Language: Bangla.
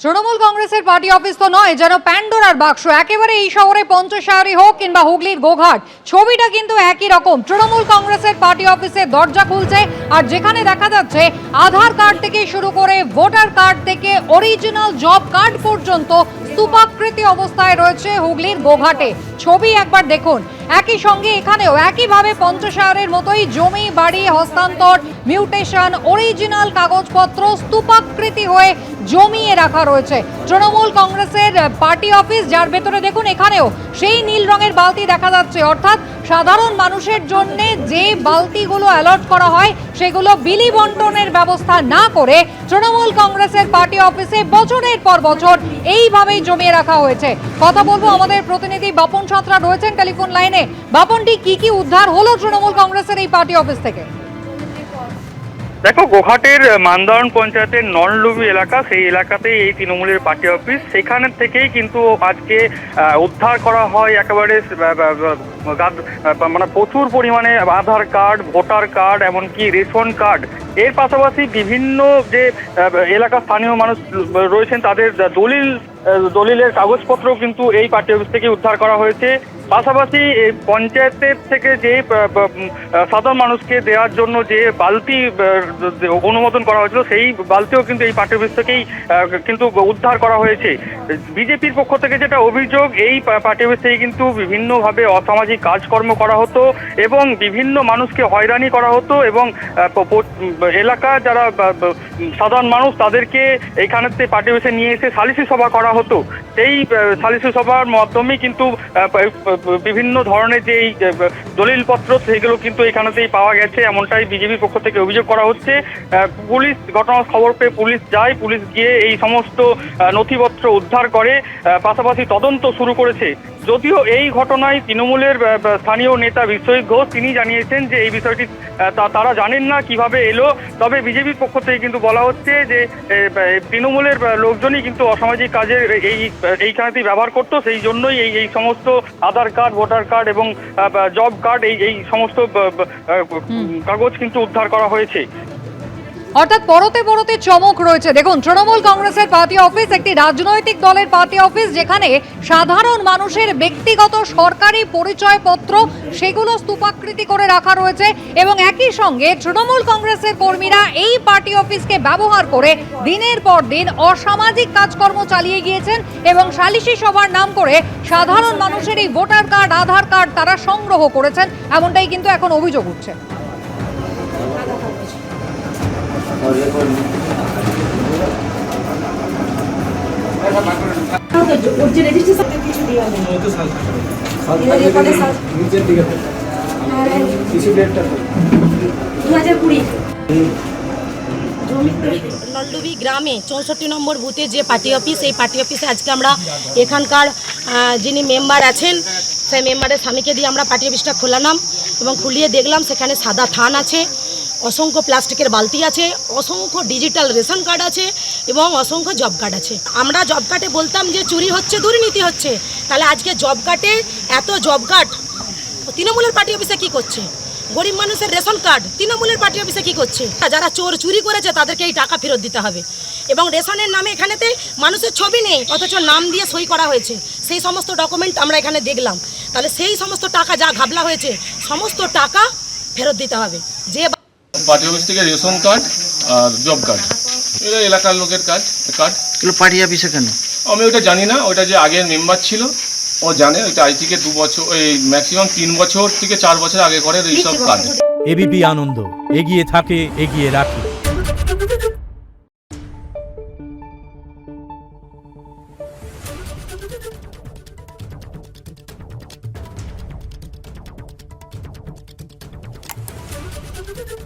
তৃণমূল কংগ্রেসের পার্টি অফিস তো নয়, যেন প্যান্ডোরার বাক্স। একেবারে এই শহরে পঞ্চশাহরি হোক কিংবা হুগলির গোঘাট, ছবিটা কিন্তু একই রকম। তৃণমূল কংগ্রেসের পার্টি অফিসে দরজা খুলছে, আর যেখানে দেখা যাচ্ছে আধার কার্ড থেকে শুরু করে ভোটার কার্ড থেকে অরিজিনাল জব কার্ড পর্যন্ত স্তূপাকৃতি অবস্থায় রয়েছে হুগলির গোঘাটে। ছবি একবার দেখুন। একই সঙ্গে এখানেও একইভাবে পঞ্চশাহরের মতোই জমি বাড়ি হস্তান্তর, মিউটেশন, অরিজিনাল কাগজপত্র স্তূপাকৃতি হয়ে জমিয়ে রাখা রয়েছে তৃণমূল কংগ্রেসের পার্টি অফিস, যার ভেতরে দেখুন এখানেও সেই নীল রঙের বালতি দেখা যাচ্ছে। অর্থাৎ সাধারণ মানুষের জন্য যে বালতিগুলো অ্যালট করা হয় সেগুলো বিলি বন্টনের ব্যবস্থা না করে তৃণমূল কংগ্রেসের পার্টি অফিসে বছরের পর বছর এইভাবেই জমিয়ে রাখা হয়েছে। কথা বলবো, আমাদের প্রতিনিধি বাপন সাঁতরা রয়েছেন টেলিফোন লাইনে। বাপনটি, কি উদ্ধার হলো তৃণমূল কংগ্রেসের এই পার্টি অফিস থেকে? দেখো, গোঘাটের মান্দারণ পঞ্চায়েতের নলডুবি এলাকা, সেই এলাকাতেই এই তৃণমূলের পার্টি অফিস। সেখানে থেকেই কিন্তু আজকে উদ্ধার করা হয় একেবারে মানে প্রচুর পরিমাণে আধার কার্ড, ভোটার কার্ড, এমনকি রেশন কার্ড। এর পাশাপাশি বিভিন্ন যে এলাকার স্থানীয় মানুষ রয়েছেন তাদের দলিলের কাগজপত্র কিন্তু এই পার্টি অফিস থেকে উদ্ধার করা হয়েছে। পাশাপাশি পঞ্চায়েতের থেকে যে সাধারণ মানুষকে দেওয়ার জন্য যে বালতি অনুমোদন করা হয়েছিল, সেই বালতিও কিন্তু এই পার্টি অফিস থেকেই কিন্তু উদ্ধার করা হয়েছে। বিজেপির পক্ষ থেকে যেটা অভিযোগ, এই পার্টি অফিস থেকে কিন্তু বিভিন্নভাবে অসামাজিক কাজকর্ম করা হতো এবং বিভিন্ন মানুষকে হয়রানি করা হতো, এবং এলাকা যারা সাধারণ মানুষ তাদেরকে এইখানেতে পার্টি অফিসে নিয়ে এসে সালিসি সভা করা হতো। সেই সালিসি সভার মাধ্যমে কিন্তু বিভিন্ন ধরনের যে দলিলপত্র সেগুলো কিন্তু এখানেতেই পাওয়া গেছে, এমনটাই বিজেপির পক্ষ থেকে অভিযোগ করা হচ্ছে। পুলিশ ঘটনার খবর পেয়ে পুলিশ যায়, পুলিশ গিয়ে এই সমস্ত নথিপত্র উদ্ধার করে, পাশাপাশি তদন্ত শুরু করেছে। যদিও এই ঘটনায় তৃণমূলের স্থানীয় নেতা বিশ্বজিৎ ঘোষ তিনি জানিয়েছেন যে এই বিষয়টি তারা জানেন না কিভাবে এলো। তবে বিজেপির পক্ষ থেকে কিন্তু বলা হচ্ছে যে তৃণমূলের লোকজনই কিন্তু অসামাজিক কাজে এইখানেতেই ব্যবহার করতো, সেই জন্যই এই সমস্ত আধার কার্ড, ভোটার কার্ড এবং জব কার্ড এই সমস্ত কাগজ কিন্তু উদ্ধার করা হয়েছে। অর্থাৎ পরতে পরতে চমক রয়েছে। দেখুন, তৃণমূল কংগ্রেসের পার্টি অফিস একটি রাজনৈতিক দলের পার্টি অফিস, যেখানে সাধারণ মানুষের ব্যক্তিগত সরকারি পরিচয়পত্র সেগুলো স্তূপাকৃতি করে রাখা রয়েছে, এবং একই সঙ্গে তৃণমূল কংগ্রেসের কর্মীরা এই পার্টি অফিসকে ব্যবহার করে দিনের পর দিন অসামাজিক কাজকর্ম চালিয়ে গিয়েছেন, এবং সালিসি সভার নাম করে সাধারণ মানুষের এই ভোটার কার্ড, আধার কার্ড তারা সংগ্রহ করেছেন, এমনটাই কিন্তু এখন অভিযোগ উঠছে। নলডুবি গ্রামে 64 নম্বর বুথে যে পার্টি অফিস, এই পার্টি অফিসে আজকে আমরা এখানকার যিনি মেম্বার আছেন সেই মেম্বারের স্বামীকে দিয়ে আমরা পার্টি অফিসটা খোলালাম, এবং খুলিয়ে দেখলাম সেখানে সাদা থান আছে, অসংখ্য প্লাস্টিকের বালতি আছে, অসংখ্য ডিজিটাল রেশন কার্ড আছে এবং অসংখ্য জব কার্ড আছে। আমরা জব কার্ডে বলতাম যে চুরি হচ্ছে, দুর্নীতি হচ্ছে, তাহলে আজকে জব কার্ডে এত জব কার্ড তৃণমূলের পার্টি অফিসে কি করছে? গরিব মানুষের রেশন কার্ড তৃণমূলের পার্টি অফিসে কি করছে? যারা চুরি করেছে তাদেরকে এই টাকা ফেরত দিতে হবে, এবং রেশনের নামে এখানেতে মানুষের ছবি নেই অথচ নাম দিয়ে সই করা হয়েছে, সেই সমস্ত ডকুমেন্ট আমরা এখানে দেখলাম। তাহলে সেই সমস্ত টাকা যা ঘাবলা হয়েছে সমস্ত টাকা ফেরত দিতে হবে। যে পার্টি অফিস থেকে রেশন কার্ড আর জব কার্ড, এটা এলাকার লোকের কার্ড। পার্টি অফিসে কেন আমি ওটা জানি না, ওটা যে আগের মেম্বার ছিল ও জানে। ওইটা আজ থেকে 2 বছর, এই ম্যাক্সিমাম 3 বছর থেকে 4 বছর আগে করে এইসব কাজ। এবিপি আনন্দ, এগিয়ে থাকে, এগিয়ে রাখে। Thank you.